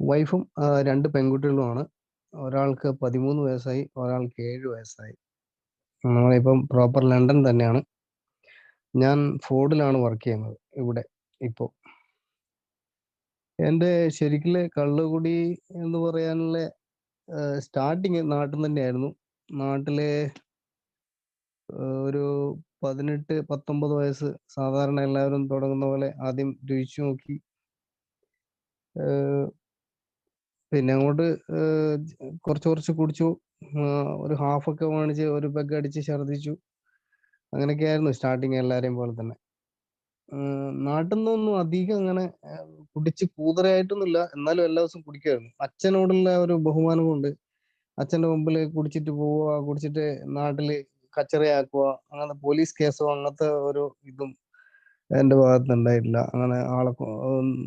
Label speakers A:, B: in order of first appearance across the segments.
A: വൈഫും 2 പെൺകുട്ടികളുമാണ്. ഒരാൾക്ക് 13 വയസ്സായി, ഒരാൾക്ക് 7 വയസ്സായി. നമ്മളിപ്പം പ്രോപ്പർ ലണ്ടൻ തന്നെയാണ്. ഞാൻ ഫോർഡിലാണ് വർക്ക് ചെയ്യുന്നത് ഇവിടെ ഇപ്പോ. എൻ്റെ ശരിക്കില് കള്ളുകുടി എന്ന് പറയാനുള്ള സ്റ്റാർട്ടിങ് നാട്ടിൽ തന്നെയായിരുന്നു. നാട്ടില് ഒരു 18, 19 വയസ്സ് സാധാരണ എല്ലാവരും തുടങ്ങുന്ന പോലെ ആദ്യം രുചിച്ചു നോക്കി. ഏഹ് പിന്നെ അങ്ങോട്ട് കുറച്ച് കുറച്ച് കുടിച്ചു. ഒരു ഹാഫൊക്കെ മേടിച്ച് ഒരു പെഗ് അടിച്ച് ഛർദ്ദിച്ചു. അങ്ങനെയൊക്കെയായിരുന്നു സ്റ്റാർട്ടിങ് എല്ലാരെയും പോലെ തന്നെ. നാട്ടിൽ നിന്നൊന്നും അധികം അങ്ങനെ കുടിച്ച് കൂതറയായിട്ടൊന്നുമില്ല. എന്നാലും എല്ലാ ദിവസവും കുടിക്കുമായിരുന്നു. അച്ഛനോടുള്ള ഒരു ബഹുമാനം കൊണ്ട് അച്ഛന്റെ മുമ്പിൽ കുടിച്ചിട്ട് പോവുക, കുടിച്ചിട്ട് നാട്ടില് കച്ചറയാക്കുക, അങ്ങനെ പോലീസ് കേസോ അങ്ങനത്തെ ഒരു ഇതും എന്റെ ഭാഗത്ത് ഉണ്ടായിട്ടില്ല. അങ്ങനെ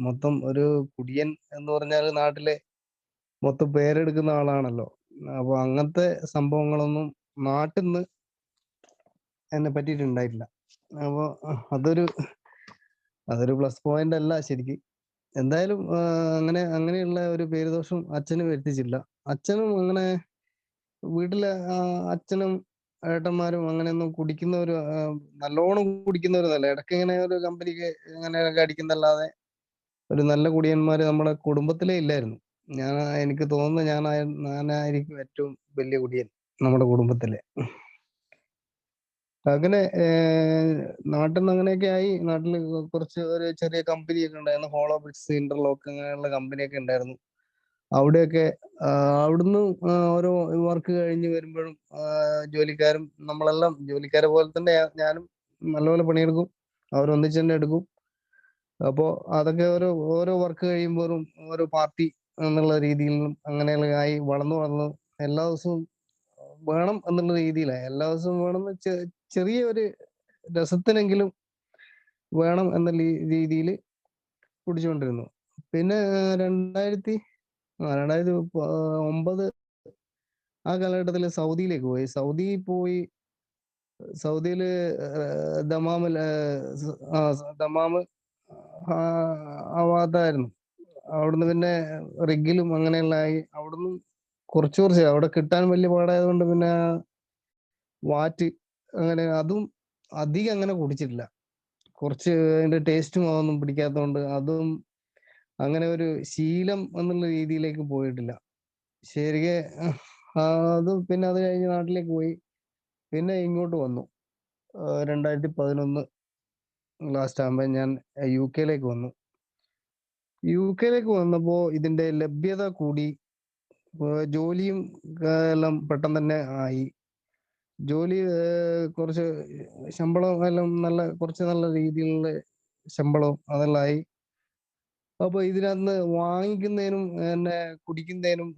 A: മൊത്തം ഒരു കുടിയൻ എന്ന് പറഞ്ഞാൽ നാട്ടിലെ മൊത്തം പേരെടുക്കുന്ന ആളാണല്ലോ. അപ്പൊ അങ്ങനത്തെ സംഭവങ്ങളൊന്നും നാട്ടിന്ന് എന്നെ പറ്റിയിട്ടുണ്ടായിട്ടില്ല. അപ്പൊ അതൊരു അതൊരു പ്ലസ് പോയിന്റ് അല്ല ശരിക്ക്. എന്തായാലും അങ്ങനെയുള്ള ഒരു പേരുദോഷം അച്ഛന് വരുത്തിച്ചില്ല. അച്ഛനും അങ്ങനെ വീട്ടിലെ അച്ഛനും ഏട്ടന്മാരും അങ്ങനെയൊന്നും കുടിക്കുന്നവര് നല്ലോണം കുടിക്കുന്നവരൊന്നുമല്ല. ഇടയ്ക്ക് ഇങ്ങനെ ഒരു കമ്പനിക്ക് അങ്ങനെയൊക്കെ അടിക്കുന്നല്ലാതെ ഒരു നല്ല കുടിയന്മാര് നമ്മുടെ കുടുംബത്തിലേ ഇല്ലായിരുന്നു. എനിക്ക് തോന്നുന്നു ഞാനായിരിക്കും ഏറ്റവും വലിയ കുടിയൻ നമ്മുടെ കുടുംബത്തിലെ. അങ്ങനെ നാട്ടിൽ നിന്ന് അങ്ങനെയൊക്കെ ആയി. നാട്ടില് കുറച്ച് ഒരു ചെറിയ കമ്പനിയൊക്കെ ഉണ്ടായിരുന്നു. ഹോളോ ബ്രിക്സ്, ഇന്റർലോക്ക് അങ്ങനെയുള്ള കമ്പനിയൊക്കെ ഉണ്ടായിരുന്നു. അവിടെയൊക്കെ അവിടുന്ന് ഓരോ വർക്ക് കഴിഞ്ഞ് വരുമ്പോഴും ജോലിക്കാരും നമ്മളെല്ലാം ജോലിക്കാരെ പോലെ തന്നെ ഞാനും നല്ലപോലെ പണിയെടുക്കും. അവരൊന്നിച്ച് തന്നെ എടുക്കും. അപ്പോ അതൊക്കെ ഓരോ വർക്ക് കഴിയുമ്പോഴും ഓരോ പാർട്ടി എന്നുള്ള രീതിയിലും അങ്ങനെയുള്ള ആയി വളർന്നു എല്ലാ ദിവസവും വേണം എന്നുള്ള രീതിയിലായി. എല്ലാ ദിവസവും വേണമെന്ന് ചെറിയ ഒരു രസത്തിനെങ്കിലും വേണം എന്ന രീതിയിൽ കുടിച്ചുകൊണ്ടിരുന്നു. പിന്നെ 2009 ആ കാലഘട്ടത്തില് സൗദിയിലേക്ക് പോയി. സൗദിയില് ദമാമില് ദമാമ് ആ ഭാഗത്തായിരുന്നു. അവിടുന്ന് പിന്നെ റിഗിലും അങ്ങനെയുള്ള ആയി. അവിടുന്ന് കുറച്ച് അവിടെ കിട്ടാൻ വലിയ പാടായതുകൊണ്ട് പിന്നെ വാറ്റ് അങ്ങനെ അതും അധികം അങ്ങനെ കുടിച്ചിട്ടില്ല. കുറച്ച് അതിന്റെ ടേസ്റ്റും അതൊന്നും പിടിക്കാത്തതുകൊണ്ട് അതും അങ്ങനെ ഒരു ശീലം എന്നുള്ള രീതിയിലേക്ക് പോയിട്ടില്ല. ശരിക്ക് അത് പിന്നെ അത് കഴിഞ്ഞ് നാട്ടിലേക്ക് പോയി. പിന്നെ ഇങ്ങോട്ട് വന്നു. 2011 ലാസ്റ്റ് ആകുമ്പോ ഞാൻ യുകെയിലേക്ക് വന്നു. യുകെയിലേക്ക് വന്നപ്പോ ഇതിന്റെ ലഭ്യത കൂടി. ജോലിയും എല്ലാം പെട്ടെന്ന് തന്നെ ആയി. ജോലി കുറച്ച് ശമ്പളം എല്ലാം കുറച്ച് നല്ല രീതിയിലുള്ള ശമ്പളവും അതെല്ലാം ആയി. അപ്പൊ ഇതിനകത്ത് വാങ്ങിക്കുന്നതിനും കുടിക്കുന്നതിനും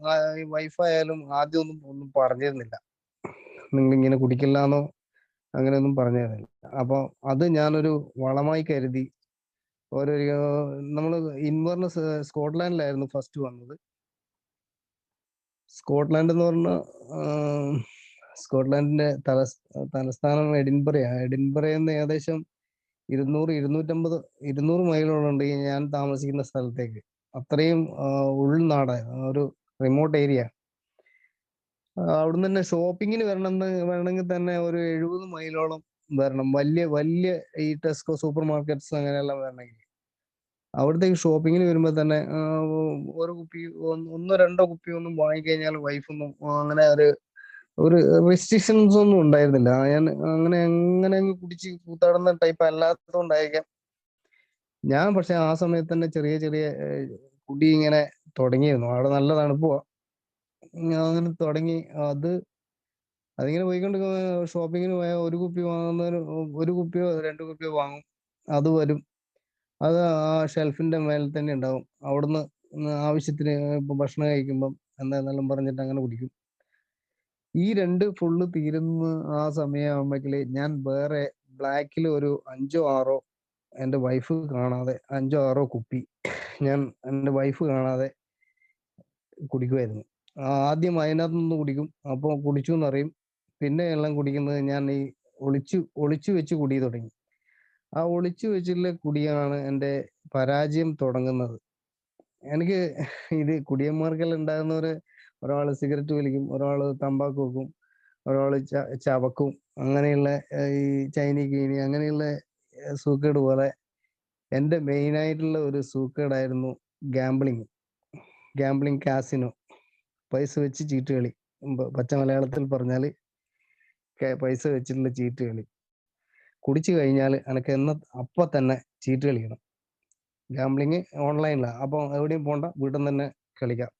A: വൈഫായാലും ആദ്യം ഒന്നും പറഞ്ഞിരുന്നില്ല. നിങ്ങളിങ്ങനെ കുടിക്കില്ലാന്നോ അങ്ങനെയൊന്നും പറഞ്ഞിരുന്നില്ല. അപ്പൊ അത് ഞാനൊരു വളമായി കരുതി. നമ്മള് ഇൻവെർണസ് സ്കോട്ട്ലാൻഡിലായിരുന്നു ഫസ്റ്റ് വന്നത്. സ്കോട്ട്ലാൻഡ് എന്ന് പറഞ്ഞാൽ സ്കോട്ട്ലാൻഡിന്റെ തലസ്ഥാനം എഡിൻബറയാണ്. എഡിൻബറയിൽ നിന്ന് ഏകദേശം 200 മൈലോളം ഉണ്ട് ഞാൻ താമസിക്കുന്ന സ്ഥലത്തേക്ക്. അത്രയും ഉൾനാടായിരുന്നു, ഒരു റിമോട്ട് ഏരിയ. അവിടുന്ന് തന്നെ ഷോപ്പിങ്ങിന് വരണമെങ്കിൽ തന്നെ ഒരു 70 മൈലോളം വരണം. വലിയ ഈ ടെസ്കോ സൂപ്പർ മാർക്കറ്റ്സ് അങ്ങനെയെല്ലാം വരണമെങ്കിൽ. അവിടത്തേക്ക് ഷോപ്പിങ്ങിന് വരുമ്പോ തന്നെ ഒരു കുപ്പി ഒന്നോ രണ്ടോ കുപ്പി ഒന്നും വാങ്ങിക്കഴിഞ്ഞാൽ വൈഫൊന്നും അങ്ങനെ ഒരു റെസ്ട്രിക്ഷൻസ് ഒന്നും ഉണ്ടായിരുന്നില്ല. ഞാൻ അങ്ങനെ അങ്ങ് കുടിച്ച് കൂത്താടുന്ന ടൈപ്പ് അല്ലാത്തതുകൊണ്ടായിരിക്കാം. ഞാൻ പക്ഷെ ആ സമയത്ത് തന്നെ ചെറിയ ചെറിയ കുടി ഇങ്ങനെ തുടങ്ങിയിരുന്നു. അവിടെ നല്ല തണുപ്പുവാ. അങ്ങനെ തുടങ്ങി. അതിങ്ങനെ പോയിക്കൊണ്ട് ഷോപ്പിങ്ങിന് പോയാൽ ഒരു കുപ്പി വാങ്ങുന്നതിന് ഒരു കുപ്പിയോ 2 കുപ്പിയോ വാങ്ങും. അത് വരും. അത് ആ ഷെൽഫിന്റെ മേലെ തന്നെ ഉണ്ടാവും. അവിടുന്ന് ആവശ്യത്തിന് ഇപ്പൊ ഭക്ഷണം കഴിക്കുമ്പം എന്താന്നെല്ലാം പറഞ്ഞിട്ട് അങ്ങനെ കുടിക്കും. ഈ 2 ഫുള്ള് തീരുന്ന ആ സമയമാകുമ്പോഴേക്ക് ഞാൻ വേറെ ബ്ലാക്കിൽ ഒരു 5-6 എന്റെ വൈഫ് കാണാതെ 5-6 കുപ്പി ഞാൻ എന്റെ വൈഫ് കാണാതെ കുടിക്കുമായിരുന്നു. ആദ്യം അതിനകത്ത് നിന്ന് കുടിക്കും. അപ്പൊ കുടിച്ചു എന്നറിയും. പിന്നെ എല്ലാം കുടിക്കുന്നത് ഞാൻ ഈ ഒളിച്ചു വെച്ച് കുടി തുടങ്ങി. ആ ഒളിച്ചു വെച്ചുള്ള കുടിയാണ് എന്റെ പരാജയം തുടങ്ങുന്നത്. എനിക്ക് ഇത് കുടിയന്മാർക്കെല്ലാം ഉണ്ടാകുന്നവര്, ഒരാള് സിഗരറ്റ് വലിക്കും, ഒരാള് തമ്പാക്ക് വെക്കും, ഒരാള് ചവക്കും, അങ്ങനെയുള്ള ഈ ചൈനീ കീനി അങ്ങനെയുള്ള സൂക്കേട് പോലെ എന്റെ മെയിൻ ആയിട്ടുള്ള ഒരു സൂക്കേടായിരുന്നു ഗാംബ്ലിങ്. ഗാംബ്ലിങ് കാസിനോ, പൈസ വെച്ച് ചീട്ട് കളി. പച്ച മലയാളത്തിൽ പറഞ്ഞാല് പൈസ വെച്ചിട്ടുള്ള ചീട്ട് കളി. കുടിച്ചു കഴിഞ്ഞാൽ എനക്ക് അപ്പൊ തന്നെ ചീട്ട് കളിക്കണം. ഗാംബ്ലിങ് ഓൺലൈനിലാണ്, അപ്പൊ എവിടെയും പോണ്ട, വീട്ടിൽ നിന്ന് തന്നെ കളിക്കാം.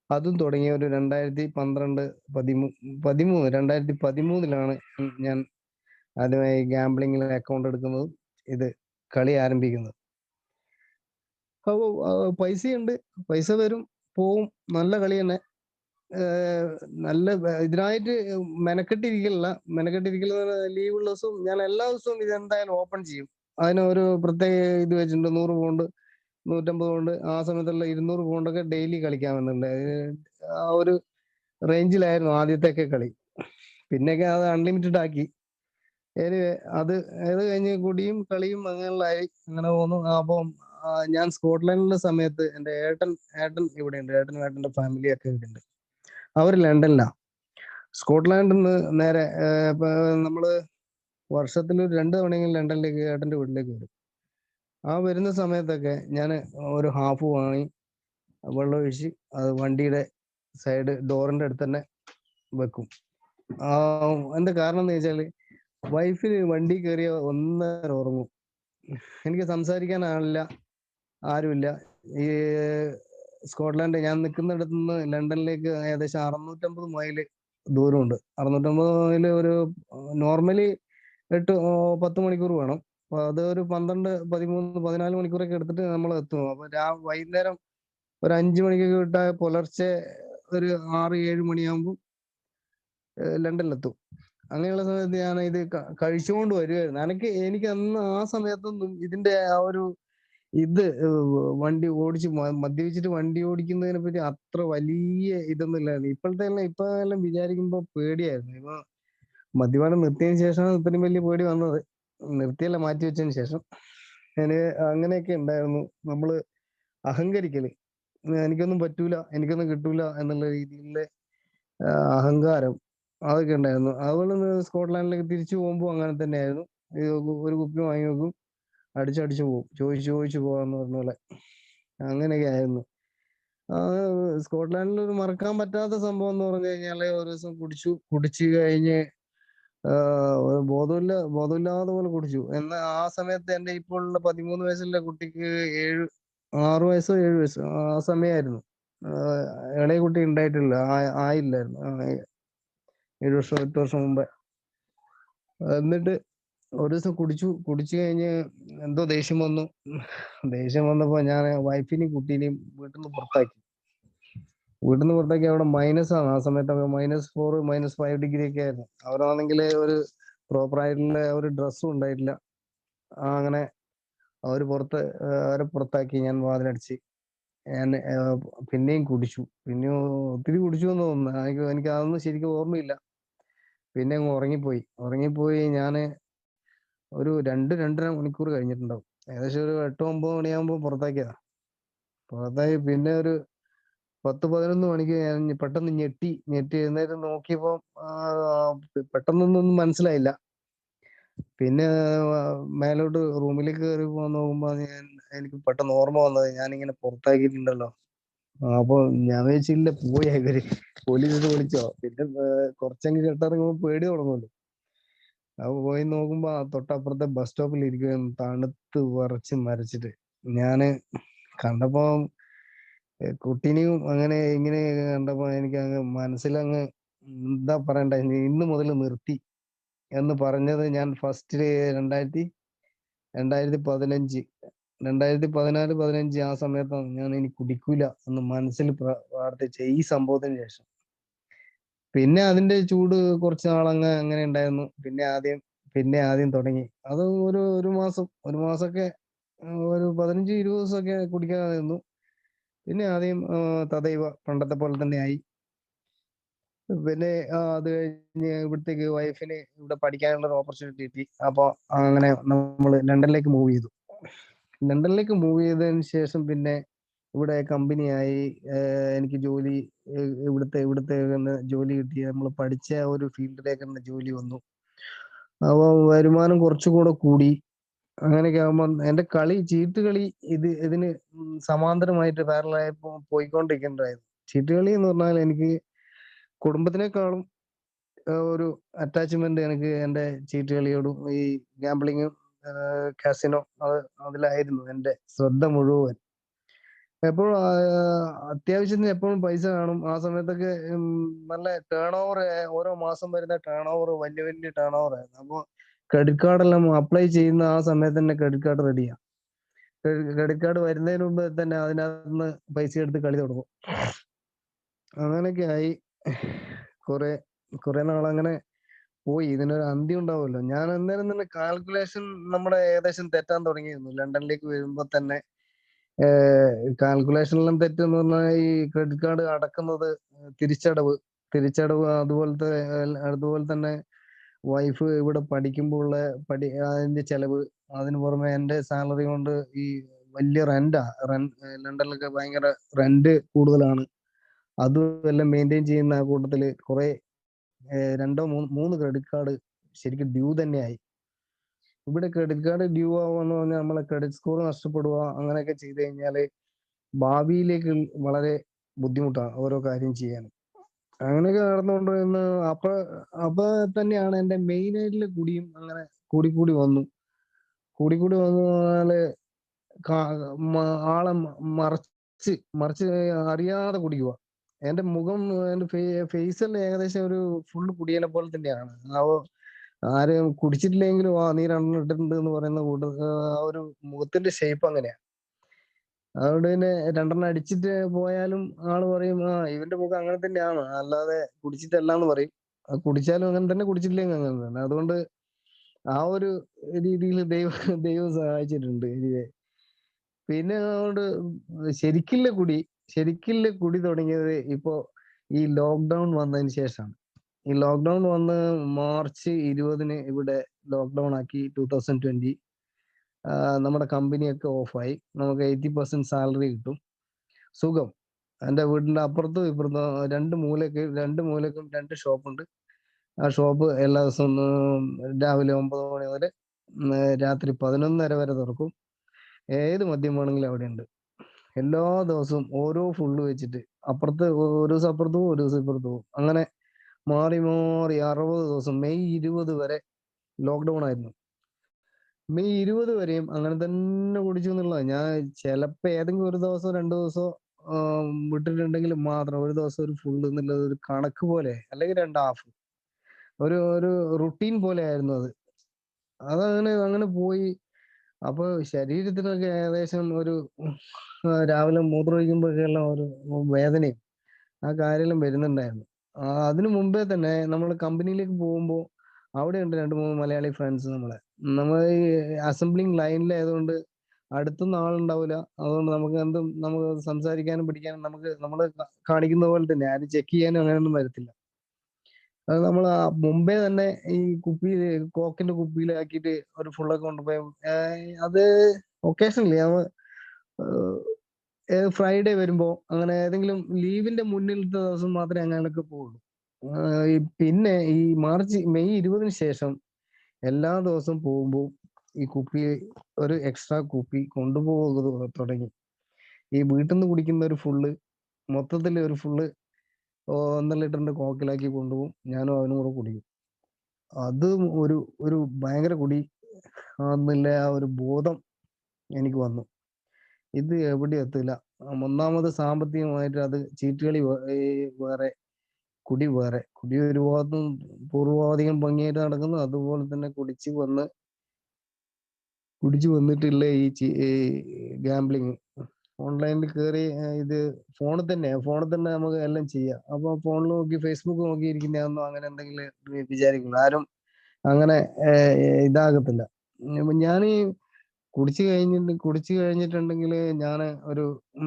A: അതും തുടങ്ങിയ ഒരു 2013 ഞാൻ ആദ്യമായി ഗാംബ്ലിങ്ങിൽ അക്കൗണ്ട് എടുക്കുന്നതും ഇത് കളി ആരംഭിക്കുന്നത്. അപ്പൊ പൈസയുണ്ട്, പൈസ വരും പോവും, നല്ല കളി തന്നെ. നല്ല ഇതിനായിട്ട് മെനക്കെട്ടിരിക്കല ലീവുള്ള ദിവസവും ഞാൻ എല്ലാ ദിവസവും ഇതെന്തായാലും ഓപ്പൺ ചെയ്യും. അതിനൊരു പ്രത്യേക ഇത് വെച്ചിട്ടുണ്ട്. 100 പൗണ്ട്, 150 പൗണ്ട്, ആ സമയത്തുള്ള 200 പൗണ്ടൊക്കെ ഡെയിലി കളിക്കാമെന്നുണ്ട്. ആ ഒരു റേഞ്ചിലായിരുന്നു ആദ്യത്തെയൊക്കെ കളി. പിന്നെയൊക്കെ അത് അൺലിമിറ്റഡ് ആക്കി. അത് കഴിഞ്ഞ് കുടിയും കളിയും അങ്ങനെയുള്ളതായി, അങ്ങനെ പോന്നു. അപ്പം ഞാൻ സ്കോട്ട്ലൻഡിലെ സമയത്ത് എന്റെ ഏട്ടൻ ഇവിടെയുണ്ട്. ഏട്ടന്റെ ഫാമിലി ഒക്കെ ഇവിടെയുണ്ട്. അവര് ലണ്ടനിലാ. സ്കോട്ട്ലാൻഡിൽ നിന്ന് നേരെ നമ്മള് വർഷത്തിൽ 2 തവണയെങ്കിലും ലണ്ടനിലേക്ക് ഏട്ടന്റെ വീട്ടിലേക്ക് വരും. ആ വരുന്ന സമയത്തൊക്കെ ഞാൻ ഒരു ഹാഫ് വാങ്ങി വെള്ളം ഒഴിച്ച് അത് വണ്ടിയുടെ സൈഡ് ഡോറിന്റെ അടുത്ത് തന്നെ വെക്കും. എന്താ കാരണം എന്ന് വെച്ചാല്, വൈഫിന് വണ്ടി കയറിയ ഒന്നര ഉറങ്ങും. എനിക്ക് സംസാരിക്കാൻ ആളില്ല, ആരുമില്ല. ഈ സ്കോട്ട്ലാൻഡ് ഞാൻ നിൽക്കുന്നിടത്ത് നിന്ന് ലണ്ടനിലേക്ക് ഏകദേശം 650 മൈല് ദൂരമുണ്ട്. 650 മൈല് ഒരു നോർമലി 10 മണിക്കൂർ വേണം. അപ്പൊ അത് ഒരു 12, 13, 14 മണിക്കൂറൊക്കെ എടുത്തിട്ട് നമ്മൾ എത്തും. അപ്പൊ വൈകുന്നേരം ഒരു 5 മണിക്കൊക്കെ വിട്ടാൽ പുലർച്ചെ ഒരു 6, 7 മണിയാകുമ്പോൾ ലണ്ടനിലെത്തും. അങ്ങനെയുള്ള സമയത്ത് ഞാൻ ഇത് കഴിച്ചുകൊണ്ട് വരുമായിരുന്നു. എനിക്ക് അന്ന് ആ സമയത്തൊന്നും ഇതിന്റെ ആ ഒരു വണ്ടി ഓടിച്ച് മദ്യപിച്ചിട്ട് വണ്ടി ഓടിക്കുന്നതിനെ പറ്റി അത്ര വലിയ ഇതൊന്നും ഇല്ലായിരുന്നു. ഇപ്പൊ എല്ലാം വിചാരിക്കുമ്പോ പേടിയായിരുന്നു. ഇപ്പൊ മദ്യപാനം നിർത്തിയതിനു ശേഷമാണ് ഇത്രയും വലിയ പേടി വന്നത്. നിർത്തിയല്ല, മാറ്റി വെച്ചതിന് ശേഷം. അങ്ങനെയൊക്കെ ഉണ്ടായിരുന്നു. നമ്മള് അഹങ്കരിക്കല്, എനിക്കൊന്നും പറ്റൂല, എനിക്കൊന്നും കിട്ടൂല എന്നുള്ള രീതിയിലുള്ള അഹങ്കാരം, അതൊക്കെ ഉണ്ടായിരുന്നു. അതുപോലെ സ്കോട്ട്ലാൻഡിലേക്ക് തിരിച്ചു പോകുമ്പോൾ അങ്ങനെ തന്നെയായിരുന്നു. ഒരു കുപ്പി വാങ്ങി വെക്കും, അടിച്ചടിച്ചു പോകും, ചോദിച്ചു പോവാന്ന് പറഞ്ഞ പോലെ. അങ്ങനെയൊക്കെ ആയിരുന്നു. സ്കോട്ട്ലാൻഡിൽ ഒരു മറക്കാൻ പറ്റാത്ത സംഭവം എന്ന് പറഞ്ഞു കഴിഞ്ഞാല്, ഒരു ദിവസം കുടിച്ചു കഴിഞ്ഞ് ബോധമില്ലാതെ പോലെ കുടിച്ചു. എന്നാൽ ആ സമയത്ത് എന്റെ ഇപ്പോൾ ഉള്ള 13 വയസ്സുള്ള കുട്ടിക്ക് 6 വയസ്സോ 7 വയസ്സോ ആ സമയമായിരുന്നു. ഇളയ കുട്ടി ഉണ്ടായിട്ടില്ല, ആയില്ലായിരുന്നു. 7 വർഷം 8 വർഷം മുമ്പേ. എന്നിട്ട് ഒരു ദിവസം കുടിച്ചു കഴിഞ്ഞ് എന്തോ ദേഷ്യം വന്നു. ദേഷ്യം വന്നപ്പോ ഞാൻ വൈഫിനെയും കുട്ടീനെയും വീട്ടിൽ നിന്ന് പുറത്താക്കി. അവിടെ മൈനസ് ആണ്. ആ സമയത്തൊക്കെ -4, -5 ഡിഗ്രി ഒക്കെ ആയിരുന്നു. അവരാണെങ്കിൽ ഒരു പ്രോപ്പർ ആയിട്ടുള്ള ഒരു ഡ്രസ്സും ഉണ്ടായിട്ടില്ല. അങ്ങനെ അവരെ പുറത്താക്കി. ഞാൻ വാതിലടിച്ച് ഞാൻ പിന്നെയും ഒത്തിരി കുടിച്ചു എന്ന് തോന്നുന്നു. എനിക്ക് അതൊന്നും ശരിക്കും ഓർമ്മയില്ല. പിന്നെ അങ്ങ് ഉറങ്ങിപ്പോയി. ഞാന് ഒരു 2-2.5 മണിക്കൂർ കഴിഞ്ഞിട്ടുണ്ടാവും. ഏകദേശം ഒരു 8-9 മണിയാകുമ്പോൾ പുറത്താക്കി. പിന്നെ ഒരു 10-11 മണിക്ക് ഞാൻ പെട്ടെന്ന് ഞെട്ടി എഴുന്നേറ്റ് നോക്കിയപ്പോ പെട്ടെന്നൊന്നും മനസ്സിലായില്ല. പിന്നെ മേലോട്ട് റൂമിലേക്ക് കയറി പോകാൻ നോക്കുമ്പോ എനിക്ക് പെട്ടെന്ന് ഓർമ്മ വന്നത്, ഞാനിങ്ങനെ പുറത്താക്കിയിട്ടുണ്ടല്ലോ. അപ്പൊ ഞാൻ വിചാരിച്ചില്ല, പോയി ഇവര് പോലീസിനെ വിളിച്ചോ. പിന്നെ കുറച്ചങ്ങ് കെട്ടിറങ്ങുമ്പോ പേടി തുടങ്ങുമല്ലോ. അപ്പൊ പോയി നോക്കുമ്പോ തൊട്ടപ്പുറത്തെ ബസ് സ്റ്റോപ്പിൽ ഇരിക്കുകയും തണുത്ത് വിറച്ച് മരച്ചിട്ട്. ഞാന് കണ്ടപ്പോ കുട്ടീനെയും അങ്ങനെ ഇങ്ങനെ കണ്ടപ്പോ എനിക്ക് അങ്ങ് മനസ്സിലങ്ങ് എന്താ പറയണ്ടേ, ഇന്ന് മുതൽ നിർത്തി എന്ന് പറഞ്ഞത് ഞാൻ ഫസ്റ്റ് 2015, 2014, 15 ആ സമയത്താണ് ഞാൻ ഇനി കുടിക്കൂല എന്ന് മനസ്സിൽ പ്രാർത്ഥിച്ച ഈ സംഭവത്തിന് ശേഷം. പിന്നെ അതിന്റെ ചൂട് കുറച്ച് നാളങ്ങ് അങ്ങനെ ഉണ്ടായിരുന്നു. പിന്നെ ആദ്യം തുടങ്ങി. അത് ഒരു മാസമൊക്കെ, ഒരു 15-20 ദിവസമൊക്കെ കുടിക്കാതെ നിന്നു. പിന്നെ ആദ്യം തദൈവ പണ്ടത്തെ പോലെ തന്നെ ആയി. പിന്നെ അത് കഴിഞ്ഞ് ഇവിടത്തേക്ക് വൈഫിന് ഇവിടെ പഠിക്കാനുള്ള ഒരു ഓപ്പർച്യൂണിറ്റി കിട്ടി. അപ്പൊ അങ്ങനെ നമ്മൾ ലണ്ടനിലേക്ക് മൂവ് ചെയ്തു. ലണ്ടനിലേക്ക് മൂവ് ചെയ്തതിന് ശേഷം പിന്നെ ഇവിടെ കമ്പനിയായി. എനിക്ക് ജോലി ഇവിടുത്തെ തന്നെ ജോലി കിട്ടി. നമ്മൾ പഠിച്ച ആ ഒരു ഫീൽഡിലേക്ക് തന്നെ ജോലി വന്നു. അപ്പോൾ വരുമാനം കുറച്ചുകൂടെ കൂടി. അങ്ങനെയൊക്കെ ആകുമ്പോൾ എന്റെ ചീട്ട് കളി ഇതിന് സമാന്തരമായിട്ട് പാരലായി പോയിക്കൊണ്ടിരിക്കേണ്ടതായിരുന്നു. ചീട്ട് കളി എന്ന് പറഞ്ഞാൽ എനിക്ക് കുടുംബത്തിനേക്കാളും ഒരു അറ്റാച്ച്മെന്റ് എനിക്ക് എന്റെ ചീട്ട് കളിയോടും ഈ ഗാംബ്ലിങ്ങും കാസിനോ അതിലായിരുന്നു എന്റെ ശ്രദ്ധ മുഴുവൻ. എപ്പോഴും അത്യാവശ്യത്തിന് എപ്പോഴും പൈസ കാണും. ആ സമയത്തൊക്കെ നല്ല ടേൺ ഓവർ, ഓരോ മാസം വരുന്ന ടേൺ ഓവർ വലിയ വലിയ ടേൺ ഓവർ ആയിരുന്നു. അപ്പോൾ ക്രെഡിറ്റ് കാർഡെല്ലാം അപ്ലൈ ചെയ്യുന്ന ആ സമയത്ത് തന്നെ ക്രെഡിറ്റ് കാർഡ് റെഡിയാണ്. ക്രെഡിറ്റ് കാർഡ് വരുന്നതിന് മുമ്പ് തന്നെ അതിനകത്ത് പൈസ എടുത്ത് കളി തുടങ്ങും. അങ്ങനെയൊക്കെ ആയി കുറെ കുറെ നാളങ്ങനെ പോയി. ഇതിനൊരു അന്ത്യം ഉണ്ടാവുമല്ലോ. ഞാൻ അന്നേരം തന്നെ കാൽക്കുലേഷൻ നമ്മുടെ ഏകദേശം തെറ്റാൻ തുടങ്ങിയിരുന്നു. ലണ്ടനിലേക്ക് വരുമ്പോ തന്നെ കാൽക്കുലേഷനിലും തെറ്റെന്ന് പറഞ്ഞാൽ ഈ ക്രെഡിറ്റ് കാർഡ് അടക്കുന്നത് തിരിച്ചടവ് അതുപോലെ തന്നെ വൈഫ് ഇവിടെ പഠിക്കുമ്പോൾ ഉള്ള അതിന്റെ ചെലവ്, അതിന് പുറമെ എന്റെ സാലറി കൊണ്ട് ഈ വലിയ ലണ്ടനിലൊക്കെ ഭയങ്കര റെന്റ് കൂടുതലാണ്. അതും എല്ലാം മെയിൻറ്റെയിൻ ചെയ്യുന്ന ആ കൂട്ടത്തില് കുറെ രണ്ടോ മൂന്ന് ക്രെഡിറ്റ് കാർഡ് ശരിക്കും ഡ്യൂ തന്നെയായി. ഇവിടെ ക്രെഡിറ്റ് കാർഡ് ഡ്യൂ ആവുകയെന്ന് പറഞ്ഞാൽ നമ്മളെ ക്രെഡിറ്റ് സ്കോർ നഷ്ടപ്പെടുക, അങ്ങനെയൊക്കെ ചെയ്ത് കഴിഞ്ഞാല് ഭാവിയിലേക്ക് വളരെ ബുദ്ധിമുട്ടാണ് ഓരോ കാര്യം ചെയ്യാൻ. അങ്ങനെയൊക്കെ നടന്നുകൊണ്ടിരുന്ന അപ്പൊ തന്നെയാണ് എന്റെ മെയിൻ ആയിട്ടുള്ള കുടിയും അങ്ങനെ കൂടിക്കൂടി വന്നു. കൂടിക്കൂടി വന്നു പറഞ്ഞാല് ആളെ മറച്ച് മറിച്ച് അറിയാതെ കുടിക്കുക. എന്റെ മുഖം, എന്റെ ഫേസെല്ലാം ഏകദേശം ഒരു ഫുള്ള് കുടിയനെ പോലെ തന്നെയാണ്. ആരും കുടിച്ചിട്ടില്ലെങ്കിലും നീ രണ്ടെണ്ണം ഇട്ടിട്ടുണ്ട് എന്ന് പറയുന്ന ആ ഒരു മുഖത്തിന്റെ ഷേപ്പ് അങ്ങനെയാ. അതുകൊണ്ട് പിന്നെ രണ്ടെണ്ണം അടിച്ചിട്ട് പോയാലും ആള് പറയും ഇവന്റെ മുഖം അങ്ങനെ തന്നെയാണ്, അല്ലാതെ കുടിച്ചിട്ടല്ലാന്ന് പറയും. കുടിച്ചാലും അങ്ങനെ തന്നെ, കുടിച്ചിട്ടില്ലെങ്കിൽ അങ്ങനെ തന്നെ. അതുകൊണ്ട് ആ ഒരു രീതിയിൽ ദൈവം സഹായിച്ചിട്ടുണ്ട് എനിവേ. പിന്നെ അതുകൊണ്ട് ശരിക്കുള്ള കുടി തുടങ്ങിയത് ഇപ്പോ ഈ ലോക്ക്ഡൌൺ വന്നതിന് ശേഷമാണ്. ഈ ലോക്ക്ഡൌൺ വന്ന് മാർച്ച് 20 ഇവിടെ ലോക്ക്ഡൌൺ ആക്കി. 2020 നമ്മുടെ കമ്പനിയൊക്കെ ഓഫായി. നമുക്ക് 80% സാലറി കിട്ടും. സുഖം. എന്റെ വീടിന്റെ അപ്പുറത്തും ഇപ്പുറത്തും രണ്ട് മൂലക്കും 2 ഷോപ്പുണ്ട്. ആ ഷോപ്പ് എല്ലാ ദിവസവും രാവിലെ 9 മണി മുതൽ രാത്രി 11:30 വരെ തുറക്കും. ഏത് മദ്യം വേണമെങ്കിലും അവിടെ ഉണ്ട്. എല്ലാ ദിവസവും ഓരോ ഫുള്ള് വെച്ചിട്ട് അപ്പുറത്ത് ഒരു ദിവസം അപ്പുറത്ത് പോകും, ഒരു ദിവസം ഇപ്പുറത്ത് പോകും. അങ്ങനെ മാറി മാറി 60 ദിവസം, മെയ് 20 വരെ ലോക്ക്ഡൌൺ ആയിരുന്നു. മെയ് 20 വരെയും അങ്ങനെ തന്നെ കുടിച്ചു എന്നുള്ളതാണ്. ഞാൻ ചിലപ്പോ ഏതെങ്കിലും ഒരു ദിവസമോ 2 ദിവസമോ വിട്ടിട്ടുണ്ടെങ്കിൽ മാത്രം ഒരു ദിവസം ഒരു ഫുള്ള് എന്നുള്ളത് ഒരു കണക്ക് പോലെ, അല്ലെങ്കിൽ 2 ഹാഫ്, ഒരു റുട്ടീൻ പോലെ ആയിരുന്നു അത്. അതങ്ങനെ അങ്ങനെ പോയി. അപ്പൊ ശരീരത്തിനൊക്കെ ഏകദേശം ഒരു രാവിലെ മൂത്രമൊഴിക്കുമ്പോഴെല്ലാം ഒരു വേദനയും ആ കാര്യമെല്ലാം വരുന്നുണ്ടായിരുന്നു. അതിനു മുമ്പേ തന്നെ നമ്മൾ കമ്പനിയിലേക്ക് പോകുമ്പോൾ അവിടെയുണ്ട് 2-3 മലയാളി ഫ്രണ്ട്സ് നമ്മളെ. നമ്മൾ ഈ അസംബ്ലിങ് ലൈനിലായതുകൊണ്ട് അടുത്തൊന്നും ആളുണ്ടാവില്ല. അതുകൊണ്ട് നമുക്ക് സംസാരിക്കാനും പിടിക്കാനും നമ്മൾ കാണിക്കുന്ന പോലെ തന്നെ ആരും ചെക്ക് ചെയ്യാനും അങ്ങനെയൊന്നും വരത്തില്ല. അത് നമ്മൾ മുമ്പേ തന്നെ ഈ കോക്കിന്റെ കുപ്പിയിലാക്കിയിട്ട് ഒരു ഫുള്ളൊക്കെ കൊണ്ടുപോയി അത് ഒക്കേഷനലി ഫ്രൈഡേ വരുമ്പോ അങ്ങനെ ഏതെങ്കിലും ലീവിന്റെ മുന്നിലത്തെ ദിവസം മാത്രമേ അങ്ങനെയൊക്കെ പോവുള്ളൂ. പിന്നെ ഈ മെയ് 20 ശേഷം എല്ലാ ദിവസവും പോകുമ്പോൾ ഈ കുപ്പി, ഒരു എക്സ്ട്രാ കുപ്പി കൊണ്ടുപോകുക തുടങ്ങി. ഈ വീട്ടിൽ നിന്ന് കുടിക്കുന്ന ഒരു ഫുള്ള്, മൊത്തത്തിൽ ഒരു ഫുള്ള് 1.5 ലിറ്ററിന്റെ കോക്കിലാക്കി കൊണ്ടുപോകും. ഞാനും അവനും കൂടെ കുടിക്കും. അത് ഒരു ഒരു ഭയങ്കര കുടി എന്നുള്ള ആ ഒരു ബോധം എനിക്ക് വന്നു. ഇത് എവിടെ എത്തില്ല. ഒന്നാമത് സാമ്പത്തികമായിട്ട് അത് ചീട്ടുകളി വേറെ, കുടി വേറെ. കുടി ഒരു ഭാഗത്തും പൂർവാധികം ഭംഗിയായിട്ട് നടക്കുന്നു. അതുപോലെ തന്നെ കുടിച്ചു വന്നിട്ടുള്ള ഈ ഗാംബ്ലിങ് ഓൺലൈനിൽ കയറി ഇത് ഫോണിൽ തന്നെ നമുക്ക് എല്ലാം ചെയ്യാം. അപ്പൊ ഫോണിൽ നോക്കി ഫേസ്ബുക്ക് നോക്കിയിരിക്കുന്നതൊന്നും അങ്ങനെ എന്തെങ്കിലും വിചാരിക്കുന്നു. ആരും അങ്ങനെ ഇതാകത്തില്ല. ഞാൻ കുടിച്ചു കഴിഞ്ഞിട്ടുണ്ടെങ്കിൽ ഞാൻ ഒരു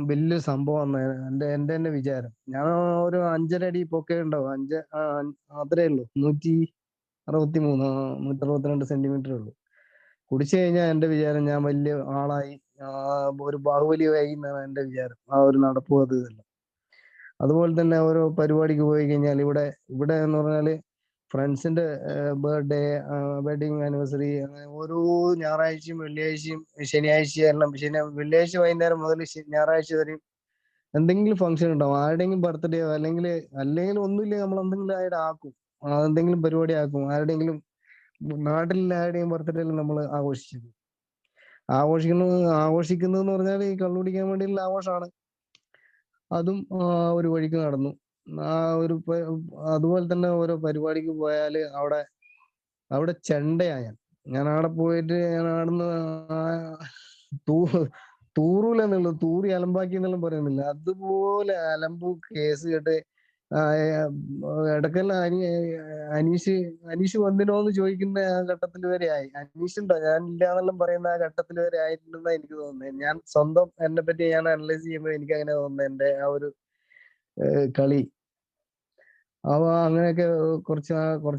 A: വലിയ സംഭവം എന്റെ തന്നെ വിചാരം. ഞാൻ ഒരു 5.5 അടി പൊക്കെ ഉണ്ടാവും. അത്രേ ഉള്ളൂ. 163 162 സെന്റിമീറ്റർ ഉള്ളൂ. കുടിച്ചു കഴിഞ്ഞാൽ എന്റെ വിചാരം ഞാൻ വലിയ ആളായി, ഒരു ബാഹുബലിയായി എന്നാണ് എന്റെ വിചാരം. ആ ഒരു നടപ്പും അത് ഇതെല്ലാം. അതുപോലെ തന്നെ ഓരോ പരിപാടിക്ക് പോയി കഴിഞ്ഞാൽ ഇവിടെ ഇവിടെ എന്ന് പറഞ്ഞാല് ഫ്രണ്ട്സിന്റെ ബർത്ത്ഡേ, വെഡിങ് ആനിവേഴ്സറി, അങ്ങനെ ഓരോ ഞായറാഴ്ചയും വെള്ളിയാഴ്ചയും ശനിയാഴ്ചയും എല്ലാം വെള്ളിയാഴ്ച വൈകുന്നേരം മുതൽ ഞായറാഴ്ച വരെയും എന്തെങ്കിലും ഫംഗ്ഷൻ ഉണ്ടാവും. ആരുടെയെങ്കിലും ബർത്ത്ഡേയോ അല്ലെങ്കിൽ ഒന്നുമില്ല, നമ്മൾ എന്തെങ്കിലും ആയിട്ട് ആക്കും. എന്തെങ്കിലും പരിപാടി ആക്കും. നാട്ടിലുള്ള ആരുടെയും ബർത്ത്ഡേ നമ്മൾ ആഘോഷിച്ചത് ആഘോഷിക്കുന്നതെന്ന് പറഞ്ഞാൽ ഈ കള്ളുപിടിക്കാൻ വേണ്ടിയുള്ള ആഘോഷമാണ്. അതും ഒരു വഴിക്ക് നടന്നു. ആ ഒരു അതുപോലെ തന്നെ ഓരോ പരിപാടിക്ക് പോയാല് അവിടെ അവിടെ ചെണ്ടയാ ഞാൻ അവിടെ പോയിട്ട് ഞാൻ ആടുന്ന തൂ തൂറൂലെന്നുള്ളു, തൂറി അലമ്പാക്കി എന്നെല്ലാം പറയുന്നില്ല, അതുപോലെ അലമ്പും കേസ് കേട്ട് ഇടക്കെല്ലാം അനീഷ് അനീഷ് വന്നിനോ എന്ന് ചോദിക്കുന്ന ആ ഘട്ടത്തിൽ വരെ ആയി. അനീഷ് ഉണ്ടോ ഞാൻ ഇല്ല എന്നെല്ലാം പറയുന്ന ആ ഘട്ടത്തിൽ വരെ ആയിട്ടുണ്ടെന്നാണ് എനിക്ക് തോന്നുന്നത്. ഞാൻ സ്വന്തം എന്നെ പറ്റി ഞാൻ അനലൈസ് ചെയ്യുമ്പോൾ എനിക്ക് അങ്ങനെ തോന്നുന്നത്. എന്റെ ആ ഒരു കളി അങ്ങനെയൊക്കെ കുറച്ച്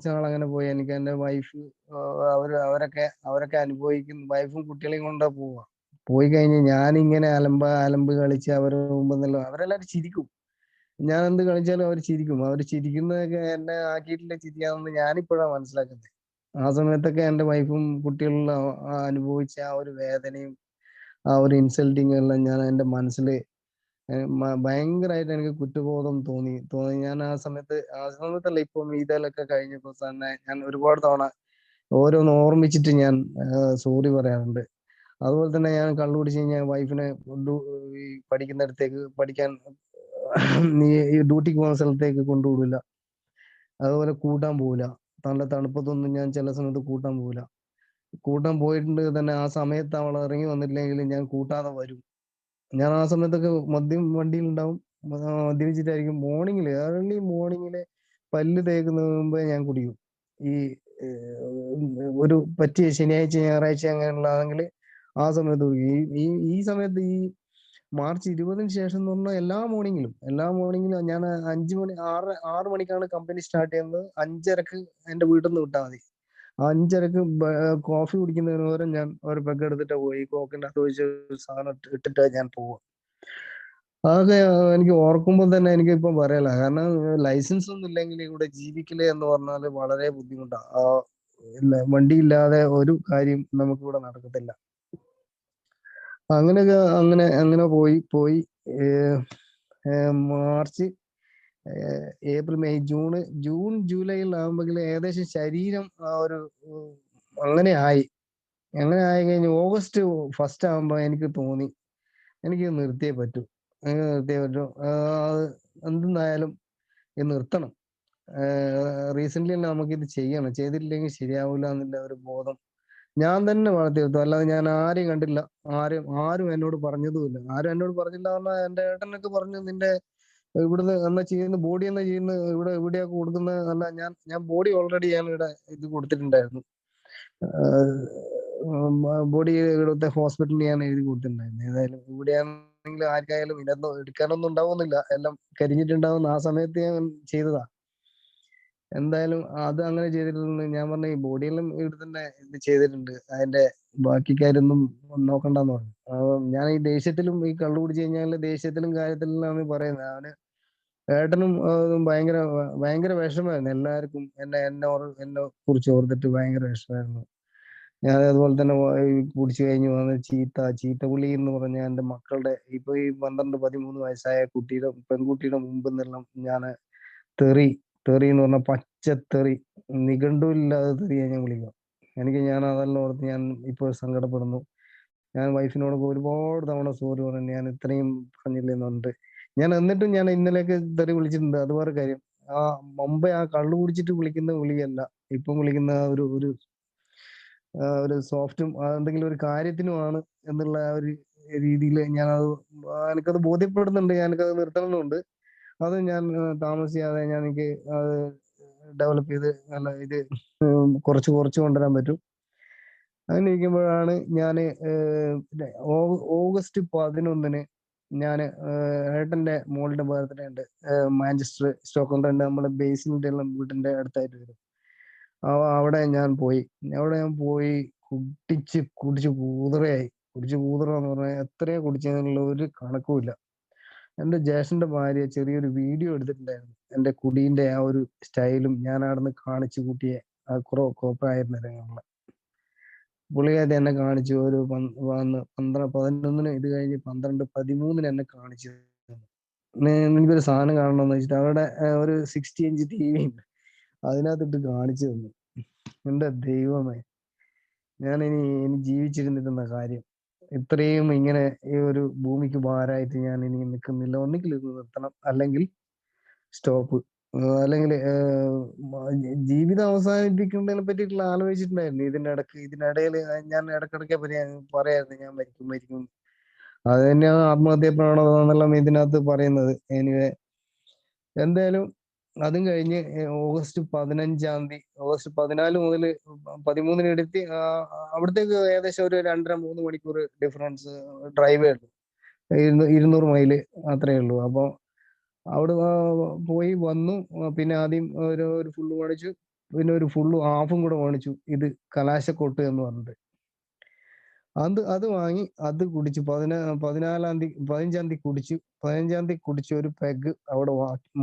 A: നാൾ അങ്ങനെ പോയി. എനിക്ക് എന്റെ വൈഫ് അവരൊക്കെ അനുഭവിക്കുന്നു. വൈഫും കുട്ടികളെയും കൊണ്ടാ പോവാ. പോയി കഴിഞ്ഞ് ഞാനിങ്ങനെ അലമ്പ് കളിച്ച് അവരുടെ മുമ്പെന്നല്ലോ അവരെല്ലാരും ചിരിക്കും. ഞാൻ എന്ത് കളിച്ചാലും അവർ ചിരിക്കും. അവർ ചിരിക്കുന്നതൊക്കെ എന്നെ ആക്കിയിട്ടില്ല ചിരിക്കാമെന്ന് ഞാനിപ്പോഴാണ് മനസ്സിലാക്കുന്നത്. ആ സമയത്തൊക്കെ എന്റെ വൈഫും കുട്ടികളും അനുഭവിച്ച ആ ഒരു വേദനയും ആ ഒരു ഇൻസൾട്ടിങ് എല്ലാം ഞാൻ എന്റെ മനസ്സിൽ ഭയങ്കരമായിട്ട് എനിക്ക് കുറ്റബോധം തോന്നി. ഞാൻ ആ സമയത്തല്ല, ഇപ്പം ഇതിലൊക്കെ കഴിഞ്ഞപ്പോ തന്നെ ഞാൻ ഒരുപാട് തവണ ഓരോന്ന് ഓർമ്മിച്ചിട്ട് ഞാൻ സോറി പറയാറുണ്ട്. അതുപോലെ തന്നെ ഞാൻ കള്ളു കുടിച്ച് കഴിഞ്ഞാൽ വൈഫിനെ ഈ പഠിക്കുന്നിടത്തേക്ക് പഠിക്കാൻ ഈ ഡ്യൂട്ടിക്ക് പോകുന്ന സ്ഥലത്തേക്ക് കൊണ്ടുപോകില്ല. അതുപോലെ കൂട്ടാൻ പോവില്ല. നല്ല തണുപ്പത്തൊന്നും ഞാൻ ചില സമയത്ത് കൂട്ടാൻ പോവില്ല. കൂട്ടാൻ പോയിട്ടുണ്ടെങ്കിൽ തന്നെ ആ സമയത്ത് അവൾ ഇറങ്ങി വന്നിട്ടില്ലെങ്കിൽ ഞാൻ കൂട്ടാതെ വരും. ഞാൻ ആ സമയത്തൊക്കെ മദ്യം വണ്ടിയിൽ ഉണ്ടാവും. മദ്യപിച്ചിട്ടായിരിക്കും ഏർലി മോർണിംഗില് പല്ല് തേക്കുന്നതിന് മുമ്പേ ഞാൻ കുടിക്കും. ഈ ഒരു പറ്റിയ ശനിയാഴ്ച ഞായറാഴ്ച അങ്ങനെയുള്ളതാണെങ്കിൽ ആ സമയത്ത് കുടിക്കും. ഈ ഈ സമയത്ത് ഈ മാർച്ച് 20-ന് ശേഷം എന്ന് പറഞ്ഞാൽ എല്ലാ മോർണിംഗിലും ഞാൻ 6 മണിക്കാണ് കമ്പനി സ്റ്റാർട്ട് ചെയ്യുന്നത്. 5:30 എന്റെ വീട്ടിൽ നിന്ന് വിട്ടാൽ മതി. 5:30 കോഫി കുടിക്കുന്നതിന് പകരം ഞാൻ ഒരു പെഗ് എടുത്തിട്ട് പോയി കോക്കിന്റെ അകത്ത് വെച്ച് സാധനം ഇട്ടിട്ട് ഞാൻ പോവാം. അതൊക്കെ എനിക്ക് ഓർക്കുമ്പോൾ തന്നെ എനിക്ക് ഇപ്പം പറയല. കാരണം ലൈസൻസ് ഒന്നും ഇല്ലെങ്കിൽ ഇവിടെ ജീവിക്കല് എന്ന് പറഞ്ഞാൽ വളരെ ബുദ്ധിമുട്ടാണ്. വണ്ടി ഇല്ലാതെ ഒരു കാര്യം നമുക്കിവിടെ നടക്കത്തില്ല. അങ്ങനെ പോയി മാർച്ച്, ഏപ്രിൽ, മെയ്, ജൂൺ ജൂലൈയിൽ ആകുമ്പോൾ ഏകദേശം ശരീരം ആ ഒരു അങ്ങനെ ആയി കഴിഞ്ഞ് ഓഗസ്റ്റ് ഫസ്റ്റ് ആകുമ്പോ എനിക്ക് തോന്നി എനിക്ക് നിർത്തിയേ പറ്റൂ. എന്തെന്നായാലും ഇത് നിർത്തണം. റീസെന്റ് തന്നെ നമുക്കിത് ചെയ്യണം. ചെയ്തിട്ടില്ലെങ്കിൽ ശരിയാവില്ല എന്നുള്ള ഒരു ബോധം ഞാൻ തന്നെ വളർത്തിയെടുത്തു. അല്ലാതെ ഞാൻ ആരെയും കണ്ടില്ല. ആരും എന്നോട് പറഞ്ഞതുമില്ല. ആരും എന്നോട് പറഞ്ഞില്ല പറഞ്ഞാൽ എന്റെ ഏട്ടനൊക്കെ പറഞ്ഞു, നിന്റെ ഇവിടുന്ന് എന്നാ ചെയ്യുന്ന ബോഡി എന്നാ ചെയ്യുന്ന ഇവിടെ എവിടെയാ കൊടുക്കുന്നത് അല്ല. ഞാൻ ബോഡി ഓൾറെഡി ഞാൻ ഇവിടെ ഇത് കൊടുത്തിട്ടുണ്ടായിരുന്നു. ബോഡി ഇവിടുത്തെ ഹോസ്പിറ്റലിൽ ഞാൻ എഴുതി കൊടുത്തിട്ടുണ്ടായിരുന്നു. ഏതായാലും ഇവിടെയാണെങ്കിലും ആർക്കായാലും ഇതൊന്നും എടുക്കാനൊന്നും ഉണ്ടാവുന്നില്ല, എല്ലാം കരിഞ്ഞിട്ടുണ്ടാവുന്ന ആ സമയത്ത് ഞാൻ ചെയ്തതാ. എന്തായാലും അത് അങ്ങനെ ചെയ്തിട്ടുണ്ട്. ഞാൻ പറഞ്ഞ ഈ ബോഡിയെല്ലാം ഇവിടെ തന്നെ ഇത് ചെയ്തിട്ടുണ്ട്. അതിന്റെ ബാക്കി കാര്യമൊന്നും നോക്കണ്ടെന്ന് പറഞ്ഞു. ഞാൻ ഈ ദേഷ്യത്തിലും ഈ കള്ളു കുടിച്ചു കഴിഞ്ഞാൽ ദേഷ്യത്തിലും കാര്യത്തിലാണ് പറയുന്നത്. അവന് ഏട്ടനും ഭയങ്കര വിഷമായിരുന്നു. എല്ലാവർക്കും എന്നെ കുറിച്ച് ഓർത്തിട്ട് ഭയങ്കര വിഷമായിരുന്നു. ഞാൻ അതുപോലെ തന്നെ കുടിച്ചു കഴിഞ്ഞ് വന്ന് ചീത്തപുള്ളി എന്ന് പറഞ്ഞ എന്റെ മക്കളുടെ ഇപ്പൊ ഈ 12-13 വയസ്സായ പെൺകുട്ടിയുടെ മുമ്പിൽ നിന്നെല്ലാം ഞാൻ തെറി എന്ന് പറഞ്ഞ പച്ചത്തെറി, നിഘണ്ടുവില്ലാതെ തെറിയാ ഞാൻ വിളിക്കുക. ഞാൻ അതെല്ലാം ഓർത്ത് ഞാൻ ഇപ്പോൾ സങ്കടപ്പെടുന്നു. ഞാൻ വൈഫിനോടൊക്കെ ഒരുപാട് തവണ സോറി പറഞ്ഞു. ഞാൻ ഇത്രയും പറഞ്ഞില്ലെന്നുണ്ട്. എന്നിട്ടും ഞാൻ ഇന്നലെയൊക്കെ തെറി വിളിച്ചിട്ടുണ്ട്. അത് വേറെ കാര്യം. മുമ്പേ ആ കള്ളു കുടിച്ചിട്ട് വിളിക്കുന്ന വിളിയല്ല ഇപ്പം വിളിക്കുന്ന ഒരു സോഫ്റ്റും എന്തെങ്കിലും ഒരു കാര്യത്തിനുമാണ് എന്നുള്ള ആ ഒരു രീതിയിൽ എനിക്കത് ബോധ്യപ്പെടുന്നുണ്ട്. എനിക്കത് നിർത്തണമെന്നുണ്ട്. അത് ഞാൻ താമസിയാതെ എനിക്ക് അത് ഡെവലപ്പ് ചെയ്ത് നല്ല ഇത് കുറച്ച് കൊണ്ടുവരാൻ പറ്റും. അങ്ങനെ ഇരിക്കുമ്പോഴാണ് ഞാൻ ഓഗസ്റ്റ് 11-ന് ഞാൻ ഏട്ടന്റെ മോളുടെ ബർത്ത്ഡേ ഉണ്ട്. മാഞ്ചസ്റ്റർ സ്റ്റോക്കോണ്ട് നമ്മുടെ ബേസിന്റെ എല്ലാം വീടിന്റെ അടുത്തായിട്ട് വരും. അവിടെ ഞാൻ പോയി കുടിച്ച് കുടിച്ച് കൂതറയായി. കുടിച്ച് കൂതറാന്ന് പറഞ്ഞാൽ എത്രയാ കുടിച്ചതെന്നുള്ള ഒരു കണക്കുമില്ല. എന്റെ ജ്യേഷ്ഠന്റെ ഭാര്യ ചെറിയൊരു വീഡിയോ എടുത്തിട്ടുണ്ടായിരുന്നു. എന്റെ കുടീന്റെ ആ ഒരു സ്റ്റൈലും ഞാൻ അവിടുന്ന് കാണിച്ചു കൂട്ടിയ ആ കോപ്രായ നിരങ്ങള്. പുള്ളിക്കാരത്തി എന്നെ കാണിച്ചു. ഒരു വന്ന് 11 ഇത് കഴിഞ്ഞ് 12, 13 എന്നെ കാണിച്ചു തന്നു. എനിക്കൊരു സാധനം കാണണമെന്ന് വെച്ചിട്ട് അവരുടെ ഒരു 60 ഇഞ്ച് TV ഉണ്ട്. അതിനകത്തിട്ട് കാണിച്ചു തന്നു. എന്റെ ദൈവമേ! ഇനി ജീവിച്ചിരുന്നിട്ടെന്താ കാര്യം? ഇത്രയും ഇങ്ങനെ ഈ ഒരു ഭൂമിക്ക് ഭാരമായിട്ട് ഞാൻ ഇനി നിൽക്കുന്നില്ല. ഒന്നുകിൽ ഇത് നിർത്തണം, അല്ലെങ്കിൽ സ്റ്റോപ്പ്. അല്ലെങ്കിൽ ജീവിതം അവസാനിപ്പിക്കുന്നതിനെ പറ്റിയിട്ടുള്ള ആലോചിച്ചിട്ടുണ്ടായിരുന്നു. ഇതിനിടയിൽ ഞാൻ ഇടക്കിടയ്ക്ക് പറയായിരുന്നു ഞാൻ മരിക്കും മരിക്കും. അത് തന്നെയാണ് ആത്മഹത്യാ പ്രവണത എന്നെല്ലാം ഇതിനകത്ത് പറയുന്നത്. എനിവേ, എന്തായാലും അതും കഴിഞ്ഞ് ഓഗസ്റ്റ് 15 ഓഗസ്റ്റ് 14 മുതൽ 13 എടുത്ത് അവിടത്തേക്ക് ഏകദേശം ഒരു 2.5-3 മണിക്കൂർ ഡിഫറൻസ് ഡ്രൈവേ ഉള്ളൂ. 200 മൈല് അത്രേ ഉള്ളൂ. അപ്പൊ അവിടെ പോയി വന്നു. പിന്നെ ആദ്യം ഒരു ഫുള്ള് മേടിച്ചു. പിന്നെ ഒരു ഫുള്ള് ഹാഫും കൂടെ മേടിച്ചു. ഇത് കലാശക്കൊട്ട് എന്ന് പറഞ്ഞിട്ട്. അത് വാങ്ങി അത് കുടിച്ചു. 15 കുടിച്ചു. 15 കുടിച്ച് ഒരു പെഗ് അവിടെ